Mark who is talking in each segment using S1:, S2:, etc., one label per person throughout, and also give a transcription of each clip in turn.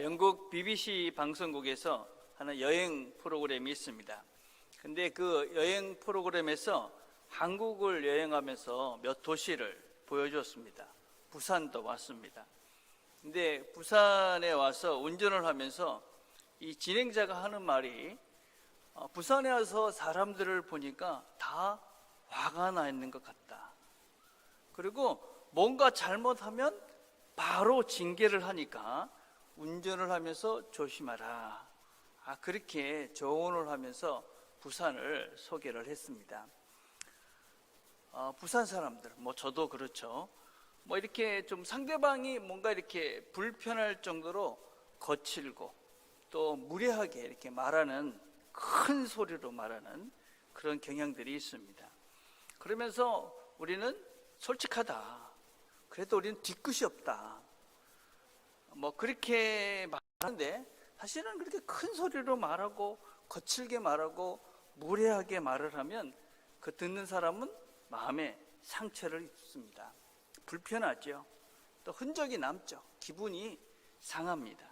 S1: 영국 BBC 방송국에서 하는 여행 프로그램이 있습니다. 근데 그 여행 프로그램에서 한국을 여행하면서 몇 도시를 보여줬습니다. 부산도 왔습니다. 근데 부산에 와서 운전을 하면서 이 진행자가 하는 말이 부산에 와서 사람들을 보니까 다 화가 나 있는 것 같다. 그리고 뭔가 잘못하면 바로 징계를 하니까 운전을 하면서 조심하라. 그렇게 조언을 하면서 부산을 소개를 했습니다. 부산 사람들, 저도 그렇죠. 이렇게 좀 상대방이 뭔가 이렇게 불편할 정도로 거칠고 또 무례하게 이렇게 말하는, 큰 소리로 말하는 그런 경향들이 있습니다. 그러면서 우리는 솔직하다. 그래도 우리는 뒤끝이 없다. 그렇게 말하는데 사실은 그렇게 큰 소리로 말하고 거칠게 말하고 무례하게 말을 하면 그 듣는 사람은 마음에 상처를 입습니다. 불편하죠. 또 흔적이 남죠. 기분이 상합니다.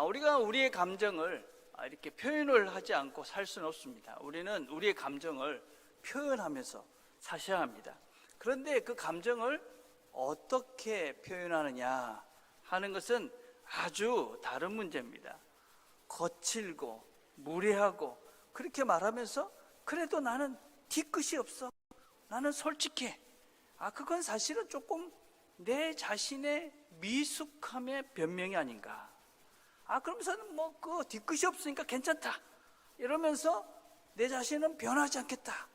S1: 우리가 우리의 감정을 이렇게 표현을 하지 않고 살 수는 없습니다. 우리는 우리의 감정을 표현하면서 사셔야 합니다. 그런데 그 감정을 어떻게 표현하느냐 하는 것은 아주 다른 문제입니다. 거칠고 무례하고 그렇게 말하면서 그래도 나는 뒤끝이 없어. 나는 솔직해. 그건 사실은 조금 내 자신의 미숙함의 변명이 아닌가. 그러면서는 그 뒤끝이 없으니까 괜찮다. 이러면서 내 자신은 변하지 않겠다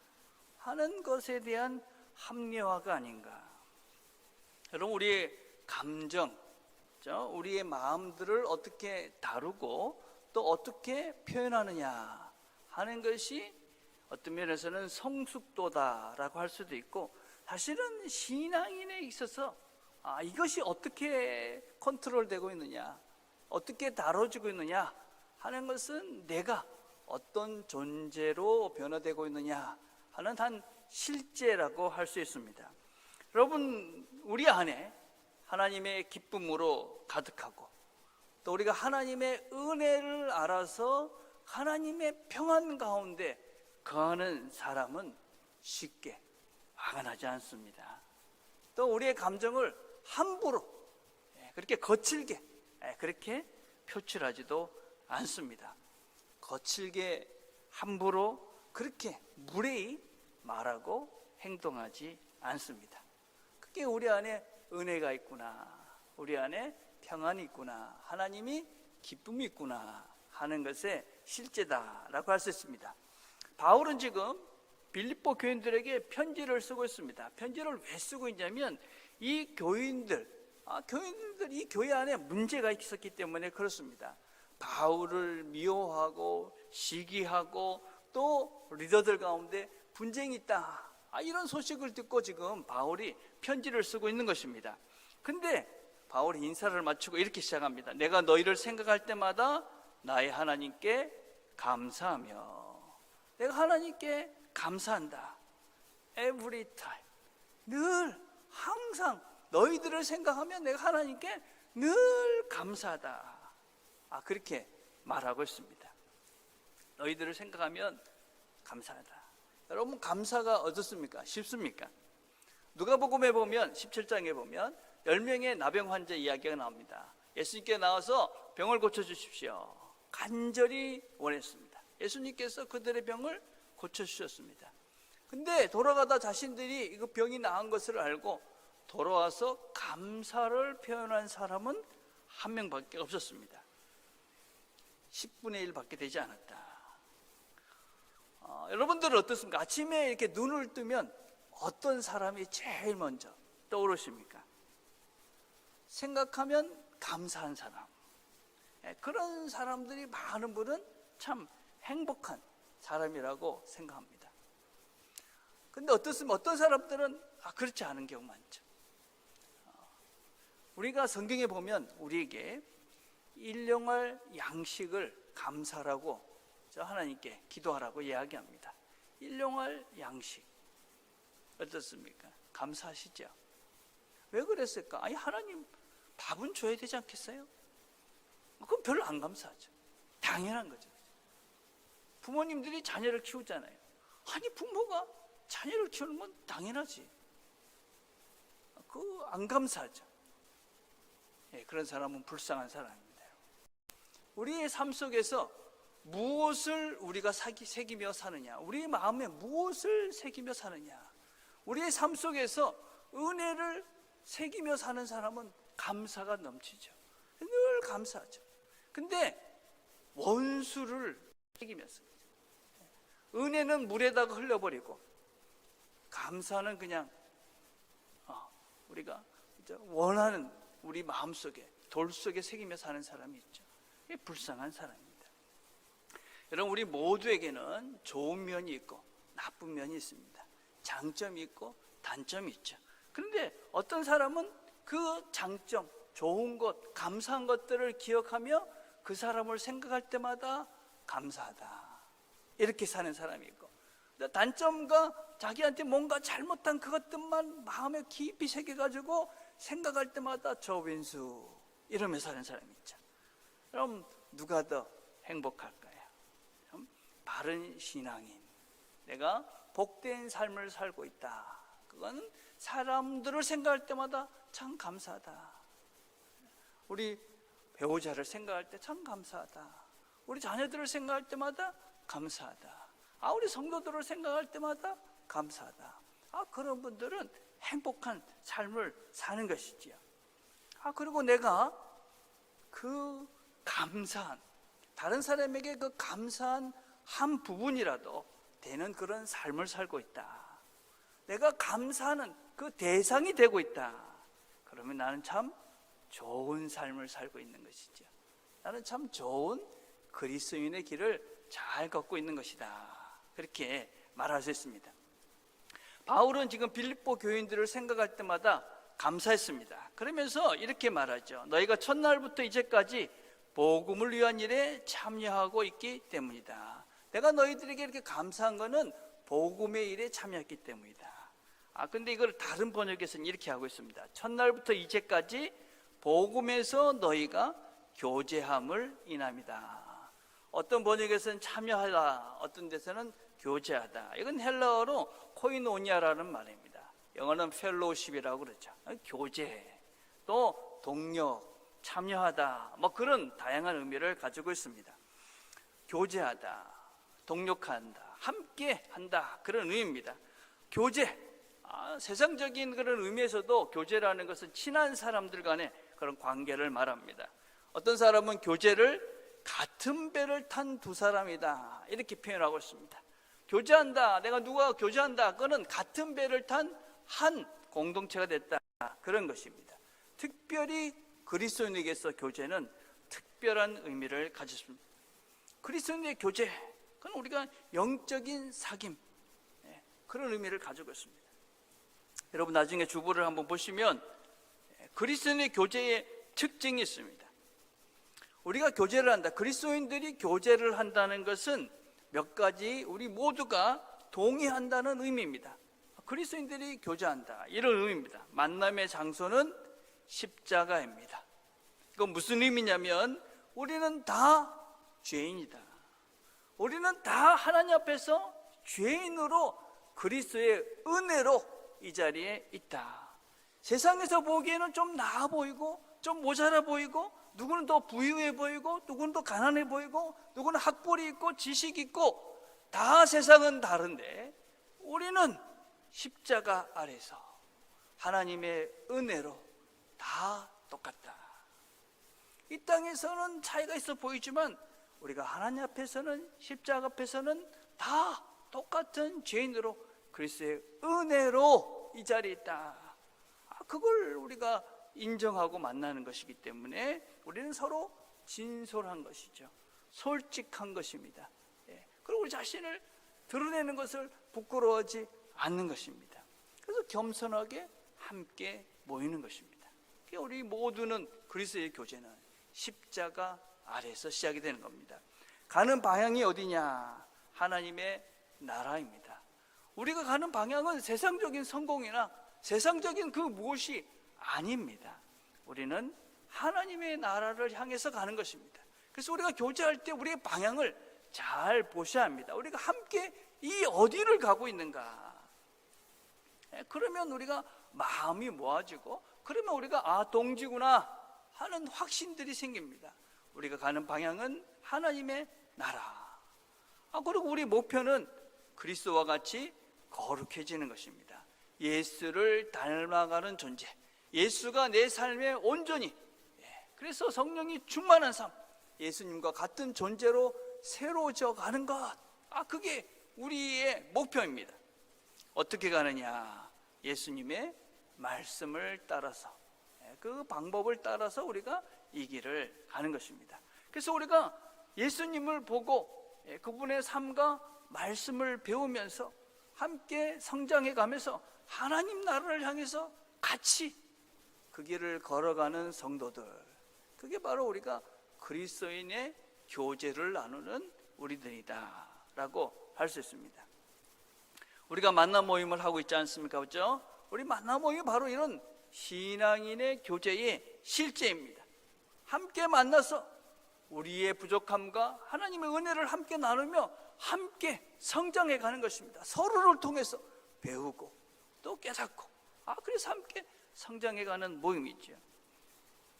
S1: 하는 것에 대한 합리화가 아닌가. 여러분, 우리의 감정, 우리의 마음들을 어떻게 다루고 또 어떻게 표현하느냐 하는 것이 어떤 면에서는 성숙도다라고 할 수도 있고, 사실은 신앙인에 있어서 이것이 어떻게 컨트롤되고 있느냐, 어떻게 다뤄지고 있느냐 하는 것은 내가 어떤 존재로 변화되고 있느냐 하는 한 실제라고 할 수 있습니다. 여러분, 우리 안에 하나님의 기쁨으로 가득하고 또 우리가 하나님의 은혜를 알아서 하나님의 평안 가운데 거하는 사람은 쉽게 화가 나지 않습니다. 또 우리의 감정을 함부로 그렇게 거칠게 그렇게 표출하지도 않습니다. 거칠게 함부로 그렇게 무례히 말하고 행동하지 않습니다. 그게 우리 안에 은혜가 있구나, 우리 안에 평안이 있구나, 하나님이 기쁨이 있구나 하는 것의 실제다라고 할 수 있습니다. 바울은 지금 빌립보 교인들에게 편지를 쓰고 있습니다. 편지를 왜 쓰고 있냐면 이 교인들, 이 교회 안에 문제가 있었기 때문에 그렇습니다. 바울을 미워하고 시기하고 또 리더들 가운데 분쟁이 있다, 이런 소식을 듣고 지금 바울이 편지를 쓰고 있는 것입니다. 근데 바울이 인사를 마치고 이렇게 시작합니다. 내가 너희를 생각할 때마다 나의 하나님께 감사하며, 내가 하나님께 감사한다. Every time, 늘 항상 너희들을 생각하면 내가 하나님께 늘 감사하다. 그렇게 말하고 있습니다. 너희들을 생각하면 감사하다. 여러분, 감사가 어떻습니까? 쉽습니까? 누가복음에 보면 17장에 보면 10명의 나병 환자 이야기가 나옵니다. 예수님께 나와서 병을 고쳐주십시오 간절히 원했습니다. 예수님께서 그들의 병을 고쳐주셨습니다. 근데 돌아가다 자신들이 그 병이 나은 것을 알고 돌아와서 감사를 표현한 사람은 한 명밖에 없었습니다. 10분의 1밖에 되지 않았다. 여러분들은 어떻습니까? 아침에 이렇게 눈을 뜨면 어떤 사람이 제일 먼저 떠오르십니까? 생각하면 감사한 사람. 그런 사람들이 많은 분은 참 행복한 사람이라고 생각합니다. 근데 어떻습니까? 어떤 사람들은 그렇지 않은 경우 많죠. 우리가 성경에 보면 우리에게 일용할 양식을 감사라고 하나님께 기도하라고 이야기합니다. 일용할 양식 어떻습니까? 감사하시죠? 왜 그랬을까? 하나님 밥은 줘야 되지 않겠어요? 그건 별로 안 감사하죠. 당연한 거죠. 부모님들이 자녀를 키우잖아요. 아니 부모가 자녀를 키우는 건 당연하지. 그거 안 감사하죠. 예, 그런 사람은 불쌍한 사람입니다. 우리의 삶 속에서 무엇을 우리가 새기며 사느냐, 우리의 마음에 무엇을 새기며 사느냐, 우리의 삶 속에서 은혜를 새기며 사는 사람은 감사가 넘치죠. 늘 감사하죠. 근데 원수를 새기면서 은혜는 물에다가 흘려버리고 감사는 그냥 우리가 원하는 우리 마음속에 돌 속에 새기며 사는 사람이 있죠. 이게 불쌍한 사람입니다. 여러분, 우리 모두에게는 좋은 면이 있고 나쁜 면이 있습니다. 장점이 있고 단점이 있죠. 그런데 어떤 사람은 그 장점, 좋은 것, 감사한 것들을 기억하며 그 사람을 생각할 때마다 감사하다, 이렇게 사는 사람이 있고, 단점과 자기한테 뭔가 잘못한 그것들만 마음에 깊이 새겨가지고 생각할 때마다 저 왼수, 이러며 사는 사람이 있죠. 그럼 누가 더 행복할까요? 바른 신앙인, 내가 복된 삶을 살고 있다, 그건 사람들을 생각할 때마다 참 감사하다. 우리 배우자를 생각할 때 참 감사하다. 우리 자녀들을 생각할 때마다 감사하다. 우리 성도들을 생각할 때마다 감사하다. 그런 분들은 행복한 삶을 사는 것이지요. 그리고 내가 그 감사한, 다른 사람에게 그 감사한 한 부분이라도 되는 그런 삶을 살고 있다, 내가 감사하는 그 대상이 되고 있다, 그러면 나는 참 좋은 삶을 살고 있는 것이죠. 나는 참 좋은 그리스도인의 길을 잘 걷고 있는 것이다, 그렇게 말할 수 있습니다. 바울은 지금 빌립보 교인들을 생각할 때마다 감사했습니다. 그러면서 이렇게 말하죠. 너희가 첫날부터 이제까지 복음을 위한 일에 참여하고 있기 때문이다. 내가 너희들에게 이렇게 감사한 것은 복음의 일에 참여했기 때문이다. 근데 이걸 다른 번역에서는 이렇게 하고 있습니다. 첫날부터 이제까지 복음에서 너희가 교제함을 인함이다. 어떤 번역에서는 참여하다, 어떤 데서는 교제하다. 이건 헬라어로 코이노니아라는 말입니다. 영어는 펠로우십이라고 그러죠. 교제, 또 동력, 참여하다, 그런 다양한 의미를 가지고 있습니다. 교제하다, 동력한다, 함께 한다, 그런 의미입니다. 교제, 세상적인 그런 의미에서도 교제라는 것은 친한 사람들 간의 그런 관계를 말합니다. 어떤 사람은 교제를 같은 배를 탄 두 사람이다, 이렇게 표현하고 있습니다. 교제한다, 내가 누가 교제한다, 그거는 같은 배를 탄 한 공동체가 됐다, 그런 것입니다. 특별히 그리스도인에게서 교제는 특별한 의미를 가졌습니다. 그리스도인의 교제, 그건 우리가 영적인 사귐, 그런 의미를 가지고 있습니다. 여러분, 나중에 주보를 한번 보시면 그리스도인의 교제의 특징이 있습니다. 우리가 교제를 한다, 그리스도인들이 교제를 한다는 것은 몇 가지 우리 모두가 동의한다는 의미입니다. 그리스도인들이 교제한다, 이런 의미입니다. 만남의 장소는 십자가입니다. 이건 무슨 의미냐면 우리는 다 죄인이다. 우리는 다 하나님 앞에서 죄인으로 그리스도의 은혜로 이 자리에 있다. 세상에서 보기에는 좀 나아 보이고 좀 모자라 보이고, 누구는 더 부유해 보이고 누구는 더 가난해 보이고 누구는 학벌이 있고 지식이 있고, 다 세상은 다른데 우리는 십자가 아래서 하나님의 은혜로 다 똑같다. 이 땅에서는 차이가 있어 보이지만 우리가 하나님 앞에서는, 십자가 앞에서는 다 똑같은 죄인으로 그리스도의 은혜로 이 자리에 있다. 그걸 우리가 인정하고 만나는 것이기 때문에 우리는 서로 진솔한 것이죠. 솔직한 것입니다. 그리고 우리 자신을 드러내는 것을 부끄러워하지 않는 것입니다. 그래서 겸손하게 함께 모이는 것입니다. 우리 모두는 그리스도의 교제는 십자가 아래에서 시작이 되는 겁니다. 가는 방향이 어디냐? 하나님의 나라입니다. 우리가 가는 방향은 세상적인 성공이나 세상적인 그 무엇이 아닙니다. 우리는 하나님의 나라를 향해서 가는 것입니다. 그래서 우리가 교제할 때 우리의 방향을 잘 보셔야 합니다. 우리가 함께 이 어디를 가고 있는가? 그러면 우리가 마음이 모아지고, 그러면 우리가 동지구나 하는 확신들이 생깁니다. 우리가 가는 방향은 하나님의 나라. 그리고 우리 목표는 그리스도와 같이 거룩해지는 것입니다. 예수를 닮아가는 존재, 예수가 내 삶에 온전히, 그래서 성령이 충만한 삶, 예수님과 같은 존재로 새로워져 가는 것, 그게 우리의 목표입니다. 어떻게 가느냐? 예수님의 말씀을 따라서, 그 방법을 따라서 우리가 이 길을 가는 것입니다. 그래서 우리가 예수님을 보고 그분의 삶과 말씀을 배우면서 함께 성장해 가면서 하나님 나라를 향해서 같이 그 길을 걸어가는 성도들, 그게 바로 우리가 그리스도인의 교제를 나누는 우리들이다 라고 할 수 있습니다. 우리가 만남 모임을 하고 있지 않습니까? 그렇죠? 우리 만남 모임이 바로 이런 신앙인의 교제의 실제입니다. 함께 만나서 우리의 부족함과 하나님의 은혜를 함께 나누며 함께 성장해 가는 것입니다. 서로를 통해서 배우고 또 깨닫고, 그래서 함께 성장해 가는 모임이죠.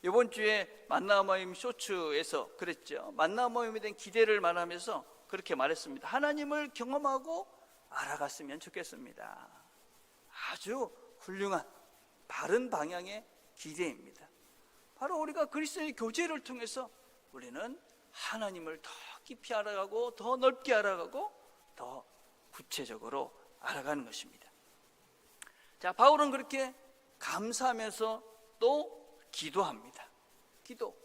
S1: 이번 주에 만남 모임 쇼츠에서 그랬죠. 만남 모임에 대한 기대를 말하면서 그렇게 말했습니다. 하나님을 경험하고 알아갔으면 좋겠습니다. 아주 훌륭한 바른 방향의 기대입니다. 바로 우리가 그리스도의 교제를 통해서 우리는 하나님을 더 깊이 알아가고 더 넓게 알아가고 더 구체적으로 알아가는 것입니다. 자, 바울은 그렇게 감사하면서 또 기도합니다. 기도.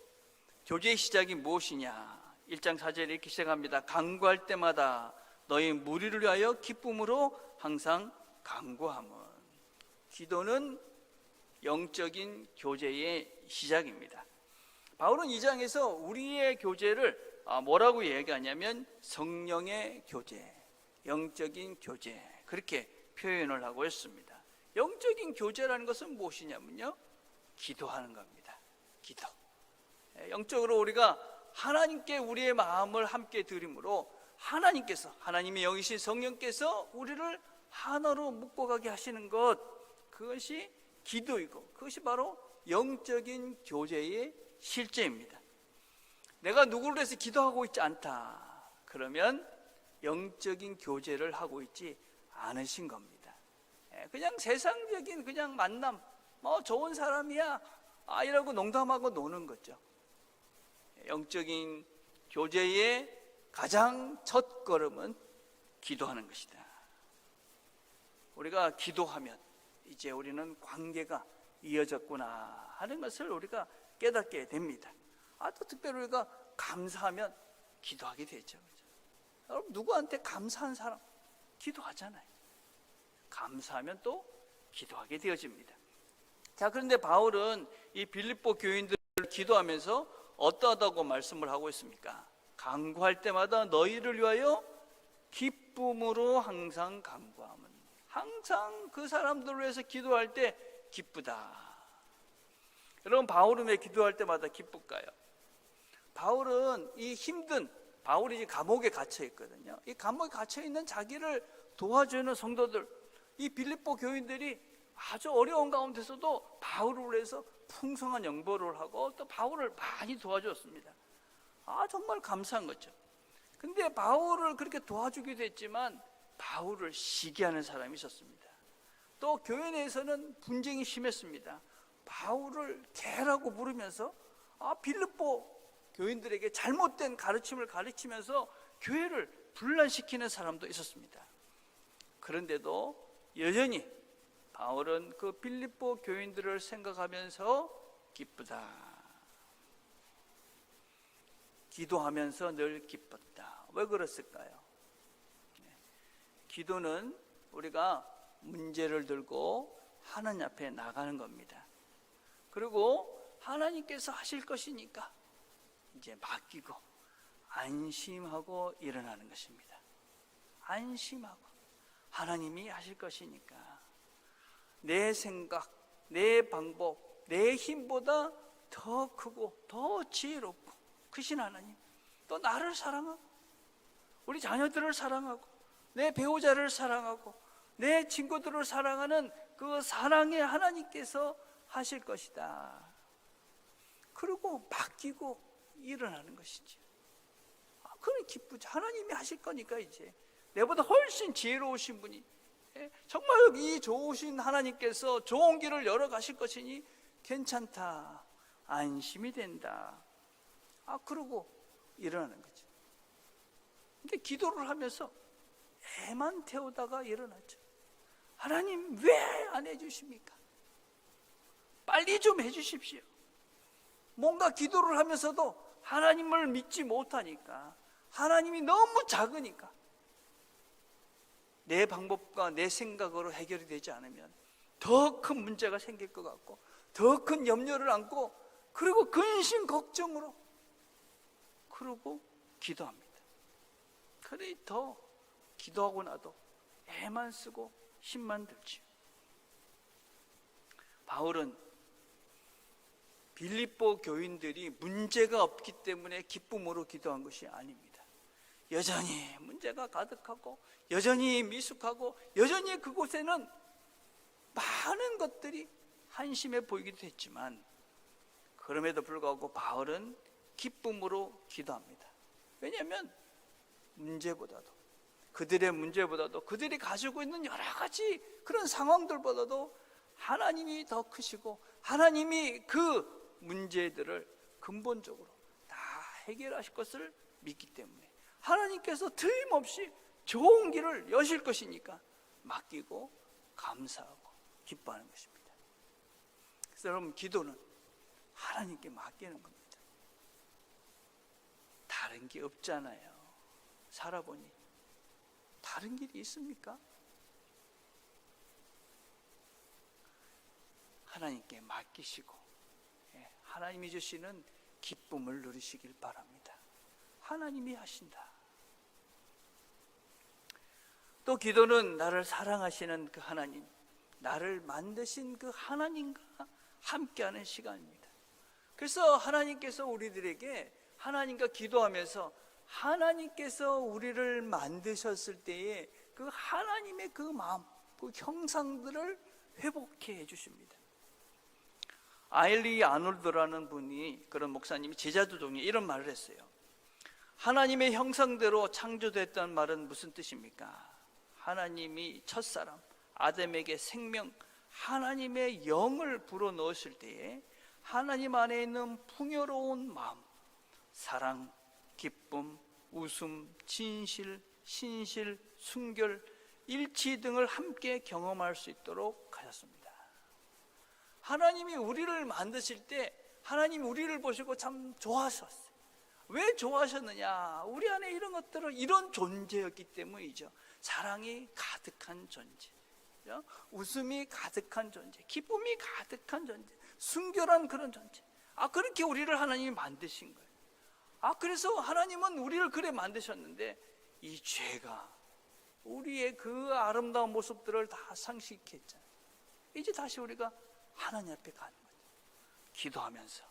S1: 교제의 시작이 무엇이냐? 1장 4절에 이렇게 시작합니다. 간구할 때마다 너희 무리를 위하여 기쁨으로 항상 간구함은. 기도는 영적인 교제의 시작입니다. 바울은 2장에서 우리의 교제를 뭐라고 얘기하냐면 성령의 교제, 영적인 교제, 그렇게 표현을 하고 있습니다. 영적인 교제라는 것은 무엇이냐면요, 기도하는 겁니다. 기도. 영적으로 우리가 하나님께 우리의 마음을 함께 드림으로 하나님께서, 하나님의 영이신 성령께서 우리를 하나로 묶어가게 하시는 것, 그것이 기도이고 그것이 바로 영적인 교제의 실제입니다. 내가 누구를 위해서 기도하고 있지 않다, 그러면 영적인 교제를 하고 있지 않으신 겁니다. 그냥 세상적인 그냥 만남, 좋은 사람이야 이라고 농담하고 노는 거죠. 영적인 교제의 가장 첫 걸음은 기도하는 것이다. 우리가 기도하면 이제 우리는 관계가 이어졌구나 하는 것을 우리가 깨닫게 됩니다. 또 특별히 우리가 감사하면 기도하게 되죠. 여러분, 누구한테 감사한 사람 기도하잖아요. 감사하면 또 기도하게 되어집니다. 자, 그런데 바울은 이 빌립보 교인들을 기도하면서 어떠하다고 말씀을 하고 있습니까? 간구할 때마다 너희를 위하여 기쁨으로 항상 간구함은. 항상 그 사람들을 위해서 기도할 때 기쁘다. 여러분, 바울은 왜 기도할 때마다 기쁠까요? 바울은 바울이 이제 감옥에 갇혀 있거든요. 이 감옥에 갇혀 있는 자기를 도와주는 성도들, 이 빌립보 교인들이 아주 어려운 가운데서도 바울을 위해서 풍성한 영보를 하고 또 바울을 많이 도와줬습니다. 정말 감사한 거죠. 근데 바울을 그렇게 도와주기도 했지만 바울을 시기하는 사람이 있었습니다. 또 교회 내에서는 분쟁이 심했습니다. 바울을 개라고 부르면서 빌립보 교인들에게 잘못된 가르침을 가르치면서 교회를 분란시키는 사람도 있었습니다. 그런데도 여전히 바울은 그 빌립보 교인들을 생각하면서 기쁘다. 기도하면서 늘 기뻤다. 왜 그랬을까요? 기도는 우리가 문제를 들고 하나님 앞에 나가는 겁니다. 그리고 하나님께서 하실 것이니까 이제 맡기고 안심하고 일어나는 것입니다. 안심하고 하나님이 하실 것이니까 내 생각, 내 방법, 내 힘보다 더 크고 더 지혜롭고 크신 하나님, 또 나를 사랑하고 우리 자녀들을 사랑하고 내 배우자를 사랑하고 내 친구들을 사랑하는 그 사랑의 하나님께서 하실 것이다. 그리고 맡기고 일어나는 것이지. 그건 기쁘죠. 하나님이 하실 거니까 이제 내보다 훨씬 지혜로우신 분이, 정말 이 좋으신 하나님께서 좋은 길을 열어 가실 것이니 괜찮다, 안심이 된다. 그러고 일어나는 거죠. 근데 기도를 하면서 애만 태우다가 일어나죠. 하나님 왜 안 해주십니까? 빨리 좀 해주십시오. 뭔가 기도를 하면서도 하나님을 믿지 못하니까, 하나님이 너무 작으니까, 내 방법과 내 생각으로 해결이 되지 않으면 더 큰 문제가 생길 것 같고, 더 큰 염려를 안고, 그리고 근심 걱정으로 그러고 기도합니다. 그래 더 기도하고 나도 애만 쓰고 힘만 들지요. 바울은 빌립보 교인들이 문제가 없기 때문에 기쁨으로 기도한 것이 아닙니다. 여전히 문제가 가득하고 여전히 미숙하고 여전히 그곳에는 많은 것들이 한심해 보이기도 했지만, 그럼에도 불구하고 바울은 기쁨으로 기도합니다. 왜냐하면 그들의 문제보다도 그들이 가지고 있는 여러 가지 그런 상황들보다도 하나님이 더 크시고 하나님이 그 문제들을 근본적으로 다 해결하실 것을 믿기 때문에 하나님께서 틀림없이 좋은 길을 여실 것이니까 맡기고 감사하고 기뻐하는 것입니다. 그래서 여러분, 기도는 하나님께 맡기는 겁니다. 다른 게 없잖아요. 살아보니 다른 길이 있습니까? 하나님께 맡기시고 하나님이 주시는 기쁨을 누리시길 바랍니다. 하나님이 하신다. 또 기도는 나를 사랑하시는 그 하나님, 나를 만드신 그 하나님과 함께하는 시간입니다. 그래서 하나님께서 우리들에게, 하나님과 기도하면서 하나님께서 우리를 만드셨을 때에 그 하나님의 그 마음, 그 형상들을 회복해 주십니다. 아일리 아놀드라는 분이, 그런 목사님이 제자도 중에 이런 말을 했어요. 하나님의 형상대로 창조됐다는 말은 무슨 뜻입니까? 하나님이 첫사람 아담에게 생명, 하나님의 영을 불어넣으실 때에 하나님 안에 있는 풍요로운 마음, 사랑, 기쁨, 웃음, 진실, 신실, 순결, 일치 등을 함께 경험할 수 있도록 하셨습니다. 하나님이 우리를 만드실 때 하나님이 우리를 보시고 참 좋아하셨어요. 왜 좋아하셨느냐? 우리 안에 이런 것들은 이런 존재였기 때문이죠. 사랑이 가득한 존재, 웃음이 가득한 존재, 기쁨이 가득한 존재, 순결한 그런 존재. 그렇게 우리를 하나님이 만드신 거예요. 그래서 하나님은 우리를 그래 만드셨는데 이 죄가 우리의 그 아름다운 모습들을 다 상실했잖아요. 이제 다시 우리가 하나님 앞에 가는 거죠. 기도하면서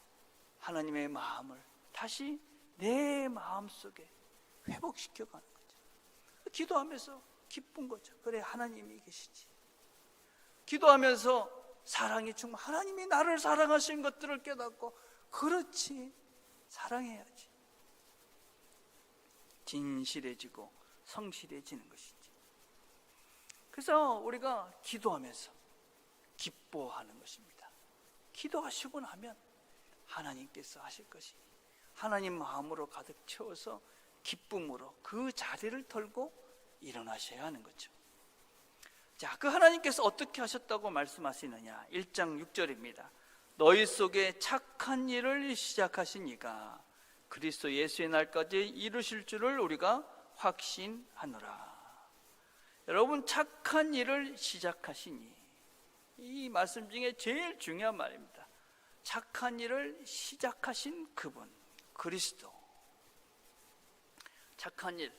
S1: 하나님의 마음을 다시 내 마음속에 회복시켜 가는 거죠. 기도하면서 기쁜 거죠. 그래, 하나님이 계시지. 기도하면서 사랑이 충만, 하나님이 나를 사랑하신 것들을 깨닫고, 그렇지, 사랑해야지. 진실해지고 성실해지는 것이지. 그래서 우리가 기도하면서 기뻐하는 것입니다. 기도하시고 나면 하나님께서 하실 것이니 하나님 마음으로 가득 채워서 기쁨으로 그 자리를 털고 일어나셔야 하는 거죠. 자, 그 하나님께서 어떻게 하셨다고 말씀하시느냐? 1장 6절입니다. 너희 속에 착한 일을 시작하신 이가 그리스도 예수의 날까지 이루실 줄을 우리가 확신하노라. 여러분, 착한 일을 시작하시니, 이 말씀 중에 제일 중요한 말입니다. 착한 일을 시작하신 그분, 그리스도. 착한 일,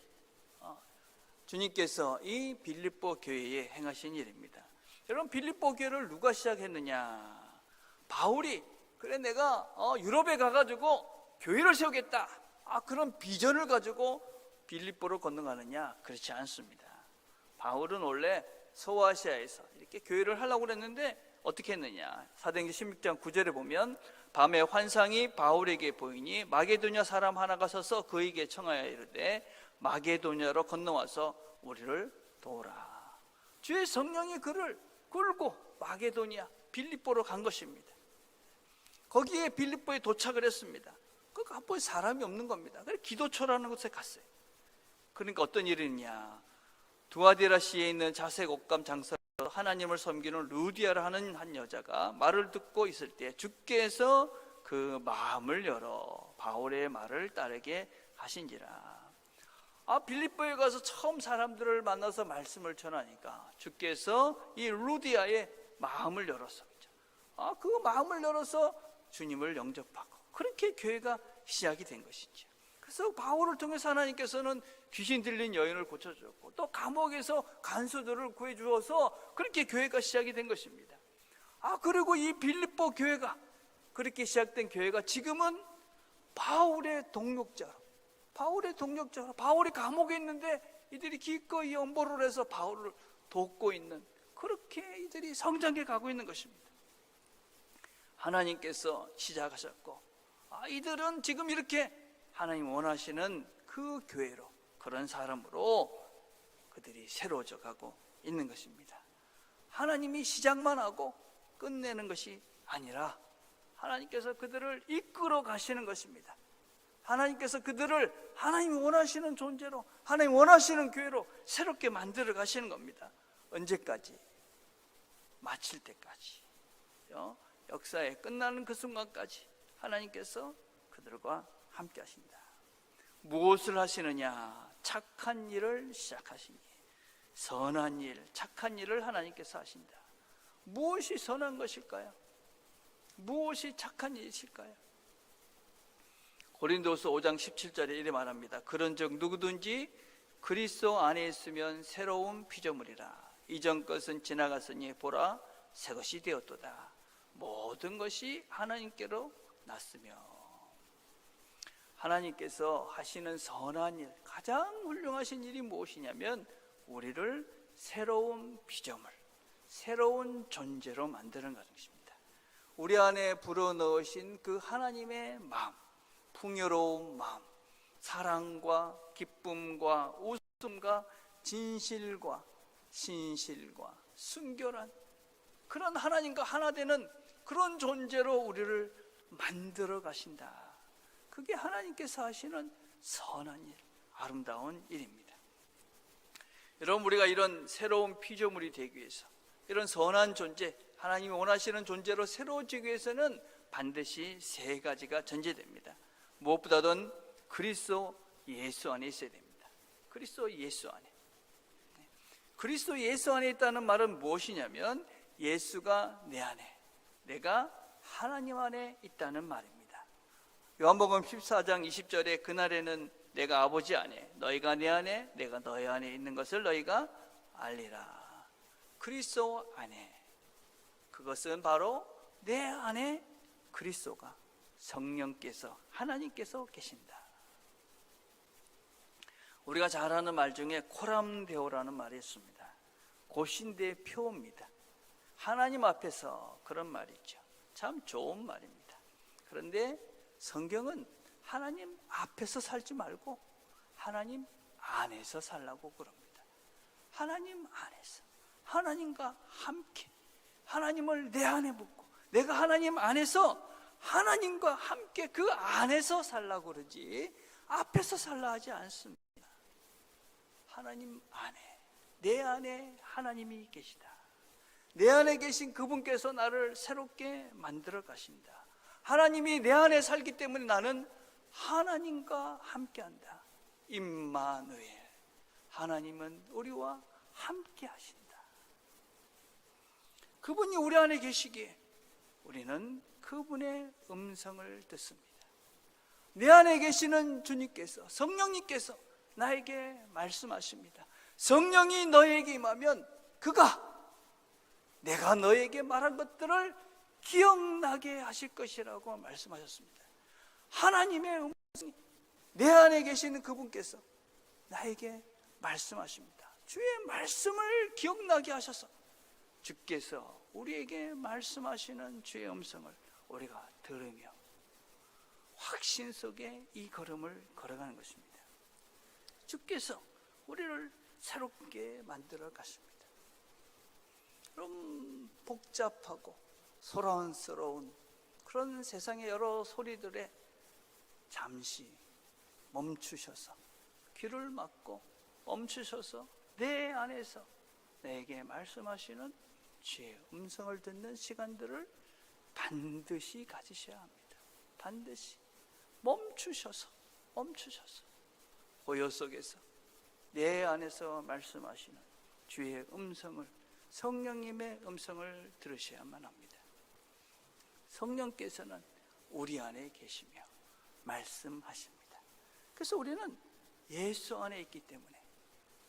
S1: 주님께서 이 빌립보 교회에 행하신 일입니다. 여러분, 빌립보 교회를 누가 시작했느냐? 바울이 그래 내가 유럽에 가가지고 교회를 세우겠다, 그런 비전을 가지고 빌립보로 건너가느냐? 그렇지 않습니다. 바울은 원래 소아시아에서 이렇게 교회를 하려고 그랬는데 어떻게 했느냐? 사도행전 16장 9절에 보면 밤에 환상이 바울에게 보이니 마게도냐 사람 하나가 서서 그에게 청하여 이르되 마게도냐로 건너와서 우리를 도우라. 주의 성령이 그를 끌고 마게도냐 빌립보로 간 것입니다. 거기에 빌립보에 도착을 했습니다. 그 앞에 사람이 없는 겁니다. 그래서 기도처라는 곳에 갔어요. 그러니까 어떤 일이 있냐? 두아디라시에 있는 자색 옷감 장사 하나님을 섬기는 루디아라 하는 한 여자가 말을 듣고 있을 때 주께서 그 마음을 열어 바울의 말을 따르게 하신지라. 빌립보에 가서 처음 사람들을 만나서 말씀을 전하니까 주께서 이 루디아의 마음을 열었어. 그 마음을 열어서 주님을 영접하고 그렇게 교회가 시작이 된 것이죠. 그래서 바울을 통해서 하나님께서는 귀신 들린 여인을 고쳐주었고 또 감옥에서 간수들을 구해주어서 그렇게 교회가 시작이 된 것입니다. 그리고 이 빌립보 교회가 그렇게 시작된 교회가 지금은 바울의 동력자로 바울이 감옥에 있는데 이들이 기꺼이 연보를 해서 바울을 돕고 있는, 그렇게 이들이 성장해 가고 있는 것입니다. 하나님께서 시작하셨고 이들은 지금 이렇게 하나님 원하시는 그 교회로, 그런 사람으로 그들이 새로워져 가고 있는 것입니다. 하나님이 시작만 하고 끝내는 것이 아니라 하나님께서 그들을 이끌어 가시는 것입니다. 하나님께서 그들을 하나님이 원하시는 존재로, 하나님 원하시는 교회로 새롭게 만들어 가시는 겁니다. 언제까지? 마칠 때까지, 역사에 끝나는 그 순간까지 하나님께서 그들과 함께 하신다. 무엇을 하시느냐? 착한 일을 시작하시니, 선한 일, 착한 일을 하나님께서 하신다. 무엇이 선한 것일까요? 무엇이 착한 일이실까요? 고린도서 5장 17절에 이렇게 말합니다. 그런즉 누구든지 그리스도 안에 있으면 새로운 피조물이라. 이전 것은 지나갔으니 보라 새 것이 되었도다. 모든 것이 하나님께로 났으며. 하나님께서 하시는 선한 일, 가장 훌륭하신 일이 무엇이냐면 우리를 새로운 피조물, 새로운 존재로 만드는 것입니다. 우리 안에 불어넣으신 그 하나님의 마음, 풍요로운 마음, 사랑과 기쁨과 웃음과 진실과 신실과 순결한 그런 하나님과 하나 되는 그런 존재로 우리를 만들어 가신다. 그게 하나님께서 하시는 선한 일, 아름다운 일입니다. 여러분, 우리가 이런 새로운 피조물이 되기 위해서, 이런 선한 존재, 하나님이 원하시는 존재로 새로워지기 위해서는 반드시 세 가지가 전제됩니다. 무엇보다도 그리스도 예수 안에 있어야 됩니다. 그리스도 예수 안에. 그리스도 예수 안에 있다는 말은 무엇이냐면 예수가 내 안에, 내가 하나님 안에 있다는 말입니다. 요한복음 14장 20절에 그날에는 내가 아버지 안에, 너희가 내 안에, 내가 너희 안에 있는 것을 너희가 알리라. 그리스도 안에, 그것은 바로 내 안에 그리스도가, 성령께서, 하나님께서 계신다. 우리가 잘 아는 말 중에 코람데오라는 말이 있습니다. 고신대 표입니다. 하나님 앞에서 그런 말이죠. 참 좋은 말입니다. 그런데 성경은 하나님 앞에서 살지 말고 하나님 안에서 살라고 그럽니다. 하나님 안에서, 하나님과 함께, 하나님을 내 안에 묻고 내가 하나님 안에서 하나님과 함께 그 안에서 살라고 그러지 앞에서 살라 하지 않습니다. 하나님 안에, 내 안에 하나님이 계시다. 내 안에 계신 그분께서 나를 새롭게 만들어 가신다. 하나님이 내 안에 살기 때문에 나는 하나님과 함께한다. 임마누엘, 하나님은 우리와 함께 하신다. 그분이 우리 안에 계시기에 우리는 그분의 음성을 듣습니다. 내 안에 계시는 주님께서, 성령님께서 나에게 말씀하십니다. 성령이 너에게 임하면 그가 내가 너에게 말한 것들을 기억나게 하실 것이라고 말씀하셨습니다. 하나님의 음성이 내 안에 계시는 그분께서 나에게 말씀하십니다. 주의 말씀을 기억나게 하셔서 주께서 우리에게 말씀하시는 주의 음성을 우리가 들으며 확신 속에 이 걸음을 걸어가는 것입니다. 주께서 우리를 새롭게 만들어 가십니다. 그럼 복잡하고 소란스러운 그런 세상의 여러 소리들에 잠시 멈추셔서 귀를 막고 멈추셔서 내 안에서 내게 말씀하시는 주의 음성을 듣는 시간들을 반드시 가지셔야 합니다. 반드시 멈추셔서 고요 속에서 내 안에서 말씀하시는 주의 음성을, 성령님의 음성을 들으셔야만 합니다. 성령께서는 우리 안에 계시며 말씀하십니다. 그래서 우리는 예수 안에 있기 때문에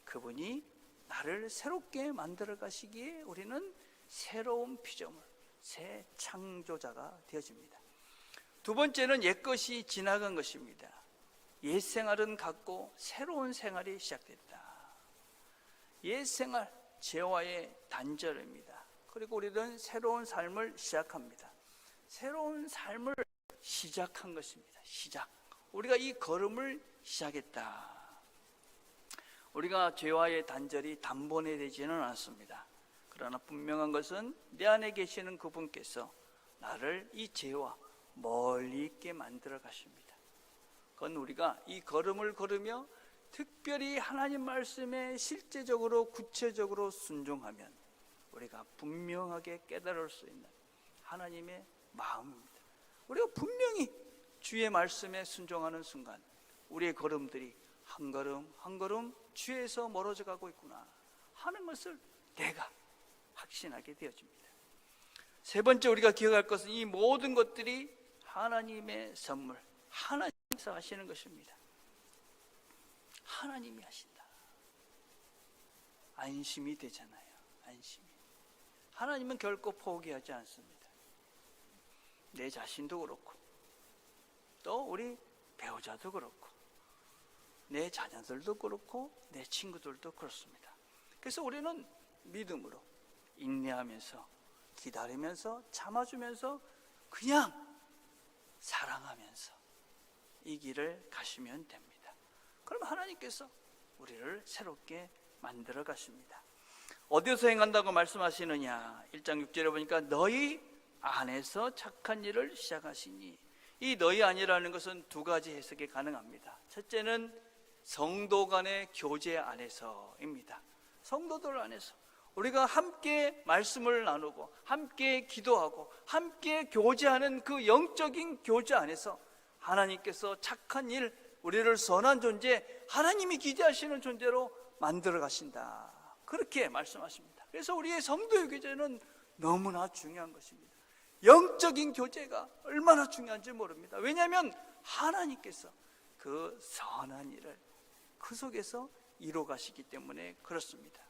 S1: 그분이 나를 새롭게 만들어 가시기에 우리는 새로운 피조물, 새 창조자가 되어집니다. 두 번째는 옛것이 지나간 것입니다. 옛 생활은 갔고 새로운 생활이 시작됐다. 옛 생활, 죄와의 단절입니다. 그리고 우리는 새로운 삶을 시작합니다. 새로운 삶을 시작한 것입니다. 시작. 우리가 이 걸음을 시작했다. 우리가 죄와의 단절이 단번에 되지는 않습니다. 그러나 분명한 것은 내 안에 계시는 그분께서 나를 이 죄와 멀리 있게 만들어 가십니다. 그건 우리가 이 걸음을 걸으며 특별히 하나님 말씀에 실제적으로 구체적으로 순종하면 우리가 분명하게 깨달을 수 있는 하나님의 마음입니다. 우리가 분명히 주의 말씀에 순종하는 순간 우리의 걸음들이 한 걸음 한 걸음 주에서 멀어져 가고 있구나 하는 것을 내가 확신하게 되어집니다. 세 번째 우리가 기억할 것은 이 모든 것들이 하나님의 선물, 하나님께서 하시는 것입니다. 하나님이 하신다. 안심이 되잖아요. 안심이. 하나님은 결코 포기하지 않습니다. 내 자신도 그렇고 또 우리 배우자도 그렇고 내 자녀들도 그렇고 내 친구들도 그렇습니다. 그래서 우리는 믿음으로 인내하면서 기다리면서 참아주면서 그냥 사랑하면서 이 길을 가시면 됩니다. 그럼 하나님께서 우리를 새롭게 만들어 가십니다. 어디서 행한다고 말씀하시느냐? 1장 6절에 보니까 너희 안에서 착한 일을 시작하시니, 이 너희 안이라는 것은 두 가지 해석이 가능합니다. 첫째는 성도 간의 교제 안에서입니다. 성도들 안에서 우리가 함께 말씀을 나누고 함께 기도하고 함께 교제하는 그 영적인 교제 안에서 하나님께서 착한 일, 우리를 선한 존재, 하나님이 기대하시는 존재로 만들어 가신다, 그렇게 말씀하십니다. 그래서 우리의 성도의 교제는 너무나 중요한 것입니다. 영적인 교제가 얼마나 중요한지 모릅니다. 왜냐하면 하나님께서 그 선한 일을 그 속에서 이루어 가시기 때문에 그렇습니다.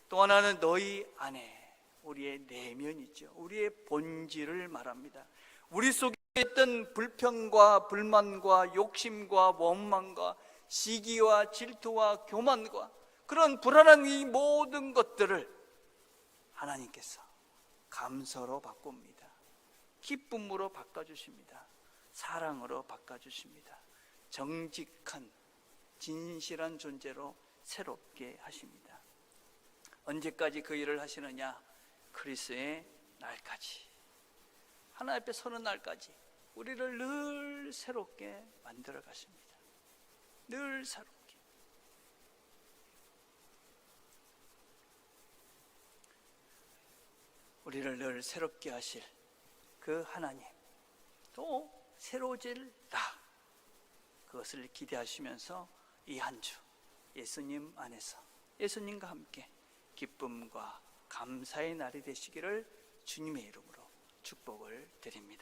S1: 또 하나는 너희 안에, 우리의 내면이죠. 우리의 본질을 말합니다. 우리 속에 있던 불평과 불만과 욕심과 원망과 시기와 질투와 교만과 그런 불안한 이 모든 것들을 하나님께서 감사로 바꿉니다. 기쁨으로 바꿔주십니다. 사랑으로 바꿔주십니다. 정직한 진실한 존재로 새롭게 하십니다. 언제까지 그 일을 하시느냐? 그리스도의 날까지, 하나님 앞에 서는 날까지 우리를 늘 새롭게 만들어 가십니다. 늘 새롭게. 우리를 늘 새롭게 하실 그 하나님, 또 새로워질 나, 그것을 기대하시면서 이 한 주 예수님 안에서 예수님과 함께 기쁨과 감사의 날이 되시기를 주님의 이름으로 축복을 드립니다.